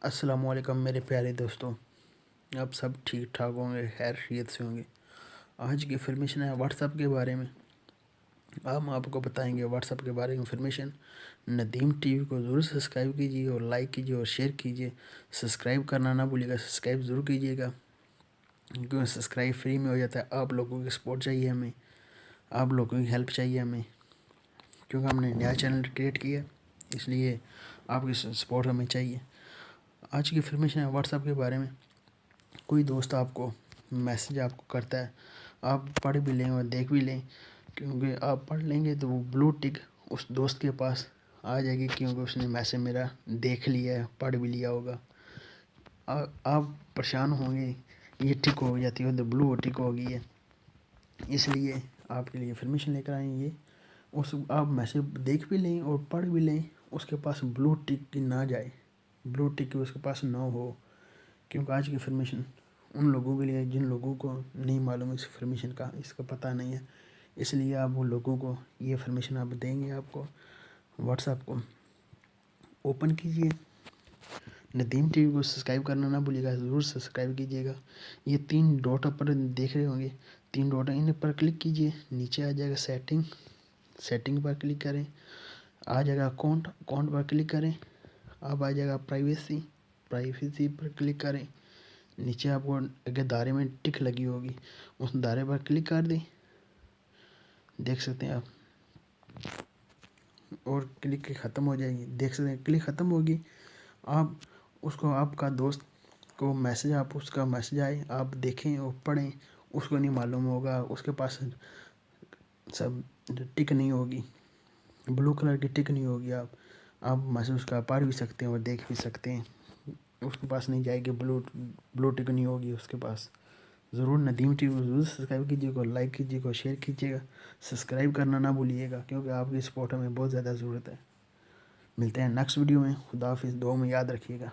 السلام علیکم میرے پیارے دوستوں، آپ سب ٹھیک ٹھاک ہوں گے، خیر خیریت سے ہوں گے۔ آج کی انفارمیشن ہے واٹس ایپ کے بارے میں۔ ہم آپ کو بتائیں گے واٹس ایپ کے بارے میں انفارمیشن۔ ندیم ٹی وی کو ضرور سبسکرائب کیجیے اور لائک کیجیے اور شیئر کیجیے۔ سبسکرائب کرنا نہ بھولیے گا، سبسکرائب ضرور کیجیے گا کیونکہ سبسکرائب فری میں ہو جاتا ہے۔ آپ لوگوں کی سپورٹ چاہیے ہمیں، آپ لوگوں کی ہیلپ چاہیے ہمیں، کیونکہ ہم نے نیا چینل کریٹ کیا، اس لیے آپ کی سپورٹ ہمیں چاہیے۔ آج کی انفارمیشن ہے واٹس ایپ کے بارے میں۔ کوئی دوست آپ کو میسیج آپ کو کرتا ہے، آپ پڑھ بھی لیں اور دیکھ بھی لیں، کیونکہ آپ پڑھ لیں گے تو وہ بلو ٹک اس دوست کے پاس آ جائے گی، کیونکہ اس نے میسیج میرا دیکھ لیا ہے، پڑھ بھی لیا ہوگا۔ آپ پریشان ہوں گے، یہ ٹک ہو جاتی ہے تو بلو ٹک ہو گئی ہے، اس لیے آپ کے لیے انفارمیشن لے کر آئیں گے۔ آپ میسیج دیکھ بھی لیں اور پڑھ بھی لیں، اس کے پاس بلو ٹک نہ جائے، بلو ٹک اس کے پاس نہ ہو، کیونکہ آج کی انفارمیشن ان لوگوں کے لیے جن لوگوں کو نہیں معلوم اس انفارمیشن کا، اس کا پتہ نہیں ہے، اس لیے آپ وہ لوگوں کو یہ انفارمیشن آپ دیں گے۔ آپ کو واٹس ایپ کو اوپن کیجیے، ندیم ٹی وی کو سبسکرائب کرنا نہ بھولیے گا، ضرور سبسکرائب کیجیے گا۔ یہ 3 ڈاٹ پر دیکھ رہے ہوں گے، 3 ڈاٹ ان پر کلک کیجیے، نیچے آ جائے گا سیٹنگ پر کلک کریں، آ جائے گا اکاؤنٹ پر کلک کریں، اب آ جائے گا پرائیویسی پر کلک کریں، نیچے آپ کو ایک دائرے میں ٹک لگی ہوگی، اس دائرے پر کلک کر دیں، دیکھ سکتے ہیں آپ، اور کلک ختم ہو جائے گی، دیکھ سکتے ہیں کلک ختم ہوگی۔ آپ اس کو، آپ کا دوست کو میسیج، آپ اس کا میسیج آئے، آپ دیکھیں اور پڑھیں، اس کو نہیں معلوم ہوگا، اس کے پاس سب ٹک نہیں ہوگی، بلو کلر کی ٹک نہیں ہوگی، آپ میسیج اس کا پڑھ بھی سکتے ہیں اور دیکھ بھی سکتے ہیں، اس کے پاس نہیں جائے گی، بلو ٹک نہیں ہوگی اس کے پاس۔ ضرور ندیم ٹی وی کو ضرور سبسکرائب کیجیے گا، لائک کیجیے گا، شیئر کیجیے گا، سبسکرائب کرنا نہ بھولیے گا، کیونکہ آپ کی سپورٹ ہمیں بہت زیادہ ضرورت ہے۔ ملتے ہیں نیکسٹ ویڈیو میں، خدا حافظ، دعاؤں میں یاد رکھیے گا۔